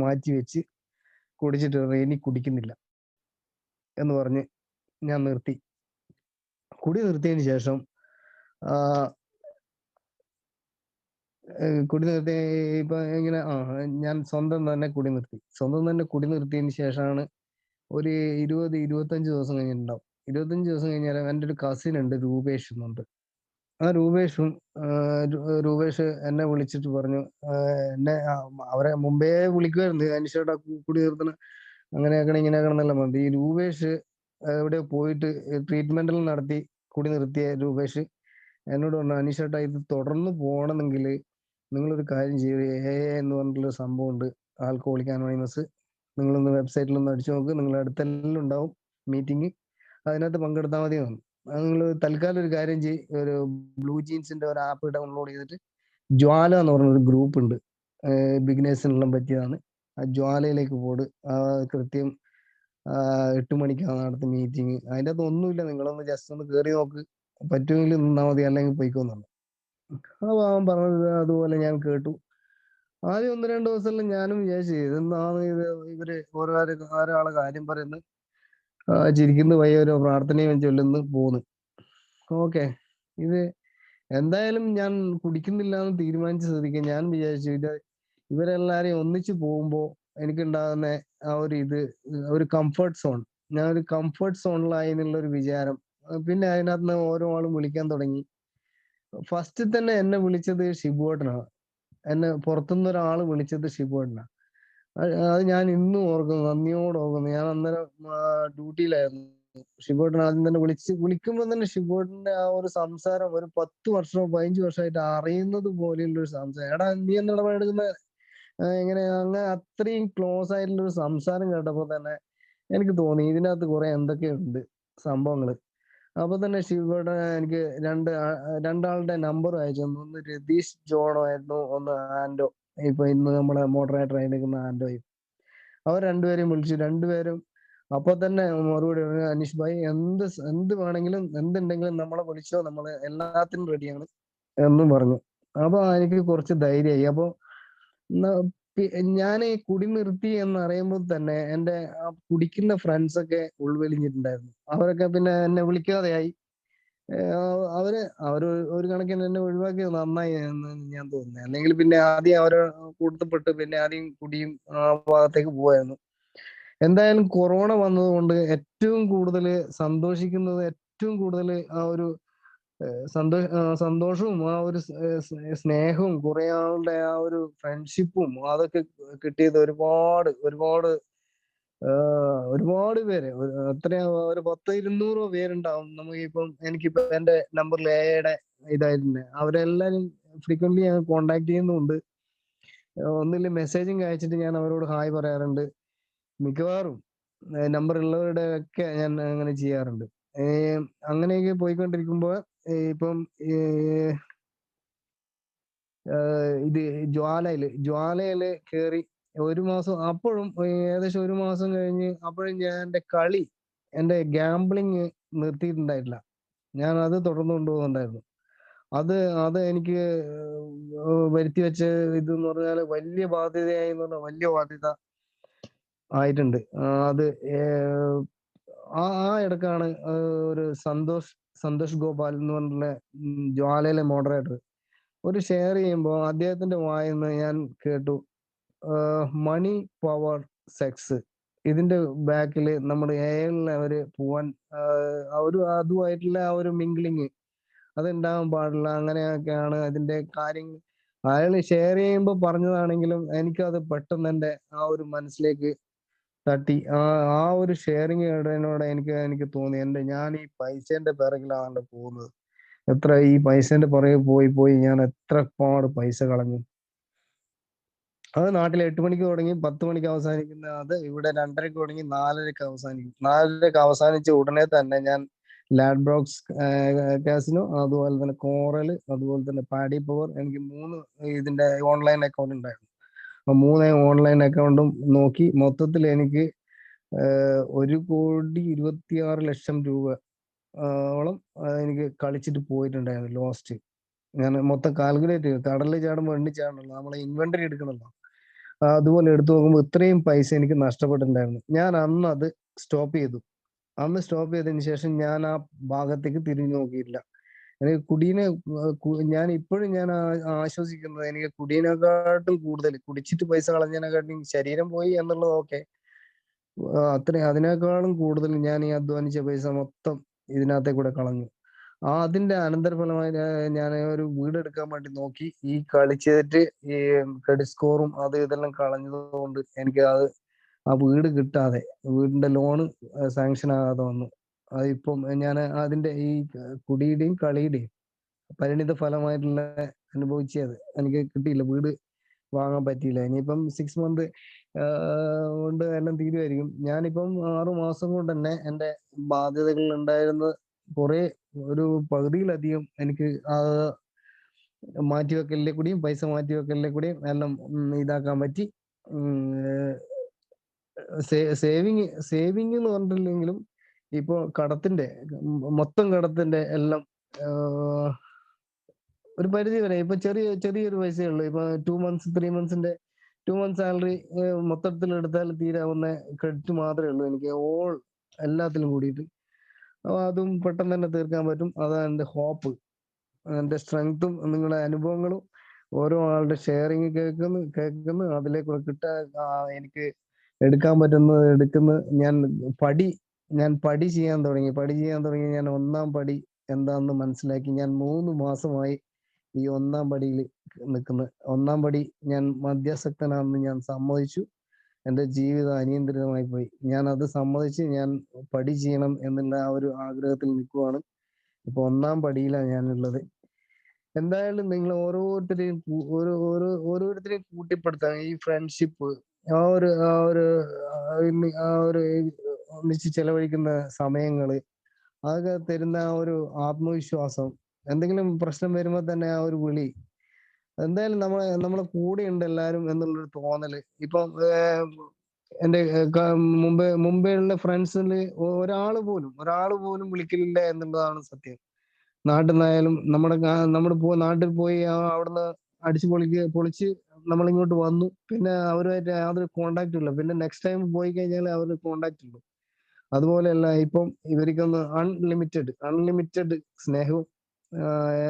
A: മാറ്റി വെച്ച് കുടിച്ചിട്ട് ഇനി കുടിക്കുന്നില്ല എന്ന് പറഞ്ഞ് ഞാൻ നിർത്തി. കുടി നിർത്തിയതിന് ശേഷം കുടി നിർത്തി ഇപ്പൊ എങ്ങനെ ഞാൻ സ്വന്തം തന്നെ കുടി നിർത്തിയതിന് ശേഷമാണ് ഒരു 20-25 ദിവസം കഴിഞ്ഞിട്ടുണ്ടാവും. 25 ദിവസം കഴിഞ്ഞാൽ എൻ്റെ ഒരു കസിൻ ഉണ്ട്, രൂപേഷ് എന്നുണ്ട്. ആ രൂപേഷ് എന്നെ വിളിച്ചിട്ട് പറഞ്ഞു, എന്നെ അവരെ മുമ്പേ വിളിക്കുമായിരുന്നു, അനിഷേട്ടാ കുടി നിർത്തണം, അങ്ങനെ ആക്കണം ഇങ്ങനെ ആക്കണം എന്നെല്ലാം പറഞ്ഞു. ഈ രൂപേഷ് എവിടെ പോയിട്ട് ട്രീറ്റ്മെന്റിൽ നടത്തി കുടി നിർത്തിയ രൂപേഷ് എന്നോട് പറഞ്ഞു, അനീഷേട്ടാ ഇത് തുടർന്ന് പോകണമെങ്കിൽ നിങ്ങളൊരു കാര്യം ചെയ്യൂ, എന്ന് പറഞ്ഞിട്ടുള്ള സംഭവം ഉണ്ട്, ആൽക്കഹോളിക് അനോണിമസ്. നിങ്ങളൊന്ന് വെബ്സൈറ്റിലൊന്ന് അടിച്ചു നോക്ക്, നിങ്ങളുടെ അടുത്തെല്ലാം ഉണ്ടാവും മീറ്റിംഗ്, അതിനകത്ത് പങ്കെടുത്താൽ മതി പറഞ്ഞു. നിങ്ങൾ തൽക്കാലം ഒരു കാര്യം ചെയ്യ്, ഒരു ബ്ലൂ ജീൻസിന്റെ ഒരു ആപ്പ് ഡൗൺലോഡ് ചെയ്തിട്ട് ജ്വാല എന്ന് പറഞ്ഞൊരു ഗ്രൂപ്പ് ഉണ്ട്, ബിഗിനേഴ്സിനെല്ലാം പറ്റിയതാണ്. ആ ജ്വാലയിലേക്ക് പോട്. കൃത്യം 8 മണിക്കാണ് അടുത്ത മീറ്റിംഗ്. അതിൻ്റെ അകത്ത് ഒന്നുമില്ല, നിങ്ങളൊന്ന് ജസ്റ്റ് ഒന്ന് കയറി നോക്ക്, പറ്റുമെങ്കിൽ നിന്നാ മതി, അല്ലെങ്കിൽ പോയിക്കോന്നു. അപ്പൊ അവൻ പറഞ്ഞത് അതുപോലെ ഞാൻ കേട്ടു. ആദ്യം 1-2 ദിവസമെല്ലാം ഞാനും വിചാരിച്ചു ഇതെന്താണ് ഇവര് ഒരാളെ കാര്യം പറയുന്നത്, ചിരിക്കുന്നു, വയ്യ ഓരോ പ്രാർത്ഥനയും ചൊല്ലുന്നു പോന്ന്. ഓക്കെ, ഇത് എന്തായാലും ഞാൻ കുടിക്കുന്നില്ല എന്ന് തീരുമാനിച്ച സ്ഥിതിക്ക് ഞാൻ വിചാരിച്ചു ഇവരെല്ലാരെയും ഒന്നിച്ചു പോകുമ്പോ എനിക്കുണ്ടാകുന്ന ആ ഒരു കംഫർട്ട് സോൺ, ഞാൻ ഒരു കംഫർട്ട് സോണിലായി എന്നുള്ള ഒരു വിചാരം. പിന്നെ അതിനകത്ത് നിന്ന് ഓരോ ആളും വിളിക്കാൻ തുടങ്ങി. ഫസ്റ്റ് തന്നെ എന്നെ വിളിച്ചത് ഷിബുവേട്ടനാണ്. എന്നെ പുറത്തുനിന്ന് ഒരാൾ വിളിച്ചത് ഷിബുവേട്ടനാണ്. അത് ഞാൻ ഇന്നും ഓർക്കുന്നു, നന്ദിയോട് ഓർക്കുന്നു. ഞാൻ അന്നേരം ഡ്യൂട്ടിയിലായിരുന്നു. ഷിബുവേട്ടൻ ആദ്യം തന്നെ വിളിക്കുമ്പോൾ തന്നെ ഷിബുവേട്ടന്റെ ആ ഒരു സംസാരം ഒരു 10 വർഷമോ 15 വർഷമായിട്ട് അറിയുന്നത് പോലെയുള്ള ഒരു സംസാരം. എടാ നീ എന്ന് ഇടപെടുന്ന എങ്ങനെ അങ്ങനെ അത്രയും ക്ലോസ് ആയിട്ടുള്ള ഒരു സംസാരം കേട്ടപ്പോ തന്നെ എനിക്ക് തോന്നി ഇതിനകത്ത് കുറെ എന്തൊക്കെയുണ്ട് സംഭവങ്ങള്. അപ്പൊ തന്നെ ശിവയുടെ എനിക്ക് രണ്ടാളുടെ നമ്പർ അയച്ചു തന്നു. ഒന്ന് രതീഷ് ജോണോ ആയിരുന്നു, ഒന്ന് ആൻഡോ. ഇപ്പൊ ഇന്ന് നമ്മളെ മോഡറേറ്റർ ആയി നിൽക്കുന്ന ആൻഡോയും. അവർ രണ്ടുപേരെയും വിളിച്ചു. രണ്ടുപേരും അപ്പൊ തന്നെ മറുപടി പറഞ്ഞു, അനീഷ് ഭായി എന്ത് വേണമെങ്കിലും എന്തുണ്ടെങ്കിലും നമ്മളെ വിളിച്ചോ, നമ്മള് എല്ലാത്തിനും റെഡിയാണ് എന്നും പറഞ്ഞു. അപ്പൊ എനിക്ക് കുറച്ച് ധൈര്യമായി. അപ്പൊ ഞാൻ ഈ കുടി നിർത്തി എന്നറിയുമ്പോൾ തന്നെ എന്റെ ആ കുടിക്കുന്ന ഫ്രണ്ട്സ് ഒക്കെ ഉൾവലിഞ്ഞിട്ടുണ്ടായിരുന്നു. അവരൊക്കെ പിന്നെ എന്നെ വിളിക്കാതെയായി. അവര് ഒരു കണക്കിന് എന്നെ ഒഴിവാക്കിയത് നന്നായി എന്ന് ഞാൻ തോന്നുന്നു. അല്ലെങ്കിൽ പിന്നെ ആദ്യം അവരെ കൂട്ടത്തിൽപ്പെട്ട് പിന്നെ ആദ്യം കുടിയും ആ ഭാഗത്തേക്ക് പോവായിരുന്നു. എന്തായാലും കൊറോണ വന്നതുകൊണ്ട് ഏറ്റവും കൂടുതൽ സന്തോഷിക്കുന്നത്, ഏറ്റവും കൂടുതൽ ആ ഒരു സന്തോഷവും ആ ഒരു സ്നേഹവും കുറെ ആളുടെ ആ ഒരു ഫ്രണ്ട്ഷിപ്പും അതൊക്കെ കിട്ടിയത് ഒരുപാട് ഒരുപാട് ഒരുപാട് പേര്, എത്രയാ, ഒരു 10-200 പേരുണ്ടാവും. നമുക്കിപ്പം എനിക്കിപ്പോ എന്റെ നമ്പറിൽ എയുടെ ഇതായിരുന്നു. അവരെല്ലാരും ഫ്രീക്വന്റ്ലി ഞാൻ കോണ്ടാക്ട് ചെയ്യുന്നുണ്ട്. ഒന്നില്ല മെസ്സേജും അയച്ചിട്ട് ഞാൻ അവരോട് ഹായ് പറയാറുണ്ട്. മിക്കവാറും നമ്പർ ഉള്ളവരുടെ ഒക്കെ ഞാൻ അങ്ങനെ ചെയ്യാറുണ്ട്. അങ്ങനെയൊക്കെ പോയിക്കൊണ്ടിരിക്കുമ്പോ ഇപ്പം ഇത് ജ്വാലയില് കേറി ഒരു മാസം, അപ്പോഴും ഏകദേശം ഒരു മാസം കഴിഞ്ഞ് അപ്പോഴും ഞാൻ എന്റെ ഗാംബ്ലിങ് നിർത്തിയിട്ടുണ്ടായിട്ടില്ല. ഞാൻ അത് തുടർന്ന് കൊണ്ടുപോകുന്നുണ്ടായിരുന്നു. അത് അത് എനിക്ക് വരുത്തി വെച്ച ഇതെന്ന് പറഞ്ഞാൽ വലിയ ബാധ്യതയായി എന്ന് പറഞ്ഞാൽ വലിയ ബാധ്യത ആയിട്ടുണ്ട്. അത് ഏഹ് ആ ആ ഇടക്കാണ് ഒരു സന്തോഷ് ഗോപാൽ എന്ന് പറഞ്ഞിട്ടുള്ള ജ്വാലയിലെ മോഡറേറ്റർ ഒരു ഷെയർ ചെയ്യുമ്പോൾ അദ്ദേഹത്തിന്റെ വായിന്ന് ഞാൻ കേട്ടു, മണി പവർ സെക്സ് ഇതിന്റെ ബാക്കിൽ നമ്മുടെ എഐയിൽ അവര് പോവാൻ ഒരു അതുമായിട്ടുള്ള ആ ഒരു മിംഗ്ലിങ് അതുണ്ടാവാൻ പാടില്ല, അങ്ങനെയൊക്കെയാണ് അതിന്റെ കാര്യങ്ങൾ അയാൾ ഷെയർ ചെയ്യുമ്പോൾ പറഞ്ഞതാണെങ്കിലും എനിക്കത് പെട്ടെന്ന് എന്റെ ആ ഒരു മനസ്സിലേക്ക് തട്ടി. ആ ഒരു ഷെയറിങ് ഇടനോടെ എനിക്ക് എനിക്ക് തോന്നി ഞാൻ ഈ പൈസേന്റെ പിറകിലാണല്ലോ പോകുന്നത്. ഈ പൈസേന്റെ പുറകെ പോയി പോയി ഞാൻ എത്ര പാട് പൈസ കളഞ്ഞു. അത് നാട്ടിൽ 8 മണിക്ക് തുടങ്ങി 10 മണിക്ക് അവസാനിക്കുന്ന അത് ഇവിടെ 2:30ക്ക് തുടങ്ങി 4:30ക്ക് അവസാനിക്കും. 4:30ക്ക് അവസാനിച്ച ഉടനെ തന്നെ ഞാൻ ലാഡ്ബ്രോക്സ് കാസിനോ, അതുപോലെ തന്നെ കോറൽ, അതുപോലെ തന്നെ പാഡി പവർ, എനിക്ക് 3 ഇതിന്റെ ഓൺലൈൻ അക്കൗണ്ട് ഉണ്ടായിരുന്നു. അപ്പൊ 3 ഓൺലൈൻ അക്കൗണ്ടും നോക്കി മൊത്തത്തിൽ എനിക്ക് 1,26,00,000 രൂപ ഓളം എനിക്ക് കളിച്ചിട്ട് പോയിട്ടുണ്ടായിരുന്നു ലോസ്റ്റ്. ഞാൻ മൊത്തം കാൽക്കുലേറ്റ് ചെയ്തു. കടലിൽ ചാടുമ്പോൾ എണ്ണി ചാടണല്ലോ, നമ്മളെ ഇൻവെന്ററി എടുക്കണല്ലോ. അതുപോലെ എടുത്തു നോക്കുമ്പോൾ ഇത്രയും പൈസ എനിക്ക് നഷ്ടപ്പെട്ടിട്ടുണ്ടായിരുന്നു. ഞാൻ അന്ന് അത് സ്റ്റോപ്പ് ചെയ്തു. അന്ന് സ്റ്റോപ്പ് ചെയ്തതിന് ശേഷം ഞാൻ ആ ഭാഗത്തേക്ക് തിരിഞ്ഞു നോക്കിയിട്ടില്ല. എനിക്ക് കുടീനെ ഞാൻ ഇപ്പോഴും ഞാൻ ആശ്വസിക്കുന്നത്, എനിക്ക് കുടീനെക്കാട്ടും കൂടുതൽ കുടിച്ചിട്ട് പൈസ കളഞ്ഞതിനെക്കാട്ടും ശരീരം പോയി എന്നുള്ളത് ഓക്കെ, അത്രയും അതിനേക്കാളും കൂടുതൽ ഞാൻ ഈ അധ്വാനിച്ച പൈസ മൊത്തം ഇതിനകത്തെ കൂടെ കളഞ്ഞു. അതിന്റെ അനന്തരഫലമായി ഞാൻ ഒരു വീട് എടുക്കാൻ വേണ്ടി നോക്കി. ഈ കളിച്ചിട്ട് ഈ ക്രെഡിറ്റ് സ്കോറും അത് ഇതെല്ലാം കളഞ്ഞത് കൊണ്ട് എനിക്ക് ആ വീട് കിട്ടാതെ, വീടിന്റെ ലോണ് സാങ്ഷൻ ആകാതെ വന്നു. അതിപ്പം ഞാൻ അതിന്റെ ഈ കുടിയുടെയും കളിയുടെയും പരിണിത ഫലമായിട്ടുള്ള അനുഭവിച്ചത്. എനിക്ക് കിട്ടിയില്ല, വീട് വാങ്ങാൻ പറ്റിയില്ല. ഇനിയിപ്പം 6 മന്ത് കൊണ്ട് എല്ലാം തീരുമായിരിക്കും. ഞാനിപ്പം 6 മാസം കൊണ്ട് തന്നെ എന്റെ ബാധ്യതകൾ ഉണ്ടായിരുന്ന കുറെ ഒരു പകുതിയിലധികം എനിക്ക് മാറ്റിവെക്കലിലെ കൂടിയും പൈസ മാറ്റിവെക്കലിലെ കൂടിയും എല്ലാം ഇതാക്കാൻ പറ്റി. സേവിങ് എന്ന് പറഞ്ഞിട്ടില്ലെങ്കിലും ഇപ്പൊ കടത്തിന്റെ മൊത്തം കടത്തിന്റെ എല്ലാം ഒരു പരിധി വരെ ഇപ്പൊ ചെറിയൊരു പൈസയേ ഉള്ളൂ. ഇപ്പൊ 2 മന്ത്സ് 3 മന്ത്സിന്റെ 2 മന്ത്സ് സാലറി മൊത്തത്തിൽ എടുത്താൽ തീരാവുന്ന ക്രെഡിറ്റ് മാത്രമേ ഉള്ളൂ എനിക്ക് എല്ലാത്തിലും കൂടിയിട്ട്. അപ്പൊ അതും പെട്ടെന്ന് തന്നെ തീർക്കാൻ പറ്റും. അതാണ് എന്റെ ഹോപ്പ്, എന്റെ സ്ട്രെങ്തും നിങ്ങളുടെ അനുഭവങ്ങളും ഓരോ ആളുടെ ഷെയറിങ് കേൾക്കുന്നു അതിലേക്കൂടെ എനിക്ക് എടുക്കാൻ പറ്റുന്നത് എടുക്കുന്ന ഞാൻ പടി ചെയ്യാൻ തുടങ്ങി. ഞാൻ 1-ാം പടി എന്താണെന്ന് മനസ്സിലാക്കി. ഞാൻ 3 മാസമായി ഈ 1-ാം പടിയിൽ നിൽക്കുന്നത്. 1-ാം പടി ഞാൻ മദ്യാസക്തനാണെന്ന് ഞാൻ സമ്മതിച്ചു. എന്റെ ജീവിതം അനിയന്ത്രിതമായി പോയി. ഞാൻ അത് സമ്മതിച്ച് ഞാൻ പടി ചെയ്യണം എന്നുള്ള ആ ഒരു ആഗ്രഹത്തിൽ നിൽക്കുവാണ്. ഇപ്പൊ 1-ാം പടിയിലാണ് ഞാനുള്ളത്. എന്തായാലും നിങ്ങൾ ഓരോരുത്തരെയും കൂട്ടിപ്പെടുത്താൻ ഈ ഫ്രണ്ട്ഷിപ്പ്, ആ ഒരു ഒന്നിച്ച് ചെലവഴിക്കുന്ന സമയങ്ങള്, അതൊക്കെ തരുന്ന ആ ഒരു ആത്മവിശ്വാസം, എന്തെങ്കിലും പ്രശ്നം വരുമ്പോ തന്നെ ആ ഒരു വിളി, എന്തായാലും നമ്മളെ കൂടെ ഉണ്ട് എല്ലാരും എന്നുള്ളൊരു തോന്നല്. ഇപ്പൊ എന്റെ മുമ്പേ ഉള്ള ഫ്രണ്ട്സില് ഒരാള് പോലും വിളിക്കലില്ല എന്നുള്ളതാണ് സത്യം. നാട്ടിൽ നിന്നായാലും നാട്ടിൽ പോയി അവിടുന്ന് അടിച്ച് പൊളിച്ച് നമ്മളിങ്ങോട്ട് വന്നു. പിന്നെ അവരുമായിട്ട് യാതൊരു കോണ്ടാക്റ്റും ഇല്ല. പിന്നെ നെക്സ്റ്റ് ടൈം പോയി കഴിഞ്ഞാൽ അവരുടെ കോണ്ടാക്ട് ഉള്ളു. അതുപോലെയല്ല ഇപ്പം ഇവർക്കൊന്ന് അൺലിമിറ്റഡ് സ്നേഹവും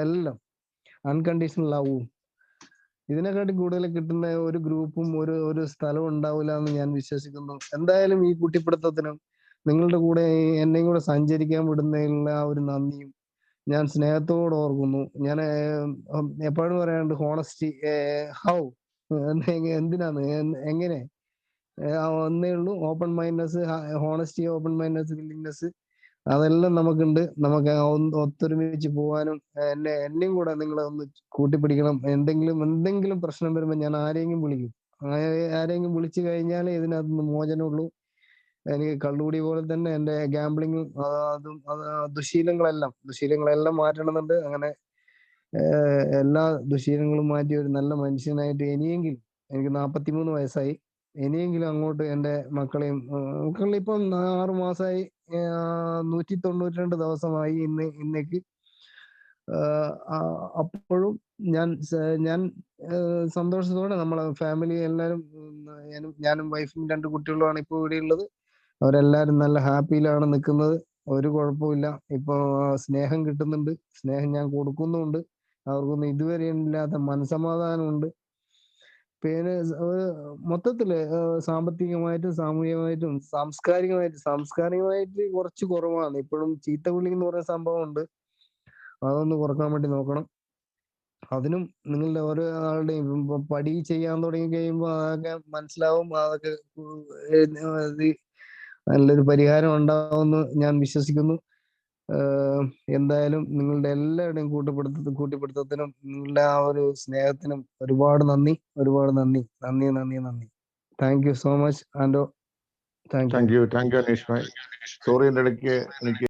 A: എല്ലാം അൺകണ്ടീഷണൽ ലവും ഇതിനെക്കാട്ടി കൂടുതൽ കിട്ടുന്ന ഒരു ഗ്രൂപ്പും ഒരു സ്ഥലവും ഉണ്ടാവില്ല എന്ന് ഞാൻ വിശ്വസിക്കുന്നു. എന്തായാലും ഈ കുട്ടിപ്പിടുത്തത്തിനും നിങ്ങളുടെ കൂടെ എന്നെയും കൂടെ സഞ്ചരിക്കാൻ വിടുന്നതിലുള്ള ആ ഒരു നന്ദിയും ഞാൻ സ്നേഹത്തോടെ ഓർക്കുന്നു. ഞാൻ എപ്പോഴും പറയാറുണ്ട്, ഹോണസ്റ്റി ഹൗ എന്തിനാണ് എങ്ങനെ ഒന്നേ ഉള്ളൂ, open mindedness, honesty, open mindedness, willingness, അതെല്ലാം നമുക്കുണ്ട്. നമുക്ക് ഒത്തൊരുമിച്ച് പോകാനും എന്നെയും കൂടെ നിങ്ങളെ ഒന്ന് കൂട്ടിപ്പിടിക്കണം. എന്തെങ്കിലും പ്രശ്നം വരുമ്പോൾ ഞാൻ ആരെങ്കിലും വിളിക്കും. ആരെങ്കിലും വിളിച്ചു കഴിഞ്ഞാൽ ഇതിനകത്ത് മോചനമുള്ളൂ. എനിക്ക് കള്ളുകൂടി പോലെ തന്നെ എന്റെ ഗാംബ്ലിങ്ങും ദുശീലങ്ങളെല്ലാം മാറ്റണമെന്നുണ്ട്. അങ്ങനെ എല്ലാ ദുശീലങ്ങളും മാറ്റി ഒരു നല്ല മനുഷ്യനായിട്ട് ഇനിയെങ്കിലും, എനിക്ക് 43 വയസ്സായി, ഇനിയെങ്കിലും അങ്ങോട്ട് എന്റെ മക്കളിപ്പം 6 മാസമായി, 192 ദിവസമായി ഇന്നേക്ക് അപ്പോഴും ഞാൻ സന്തോഷത്തോടെ നമ്മളെ ഫാമിലി എല്ലാവരും, ഞാനും വൈഫും 2 കുട്ടികളുമാണ് ഇപ്പോൾ ഇവിടെ ഉള്ളത്. അവരെല്ലാരും നല്ല ഹാപ്പിയിലാണ് നിൽക്കുന്നത്. ഒരു കുഴപ്പമില്ല. ഇപ്പൊ സ്നേഹം കിട്ടുന്നുണ്ട്. സ്നേഹം ഞാൻ കൊടുക്കുന്നുമുണ്ട്. അവർക്കൊന്നും ഇതുവരെ ഇല്ലാത്ത മനസമാധാനമുണ്ട്. പിന്നെ മൊത്തത്തില് സാമ്പത്തികമായിട്ടും സാമൂഹികമായിട്ടും സാംസ്കാരികമായിട്ട് കുറച്ച് കുറവാണ്. ഇപ്പോഴും ചീത്ത വിളി എന്ന് പറയുന്ന സംഭവം ഉണ്ട്. അതൊന്ന് കുറക്കാൻ വേണ്ടി നോക്കണം. അതിനും നിങ്ങളുടെ ഓരോ ആളുടെയും പടി ചെയ്യാൻ തുടങ്ങി കഴിയുമ്പോൾ അതൊക്കെ മനസ്സിലാവും. അതൊക്കെ നല്ലൊരു പരിഹാരം ഉണ്ടാവുമെന്ന് ഞാൻ വിശ്വസിക്കുന്നു. എന്തായാലും നിങ്ങളുടെ എല്ലാവരുടെയും കൂട്ടിപ്പിടുത്തത്തിനും നിങ്ങളുടെ ആ ഒരു സ്നേഹത്തിനും ഒരുപാട് നന്ദി. താങ്ക് യു സോ മച്ച് ആൻഡോ. Thank you.
B: Thank you Aneesh ഭായ്. സോറി, എൻ്റെ ഇടയ്ക്ക് എനിക്ക്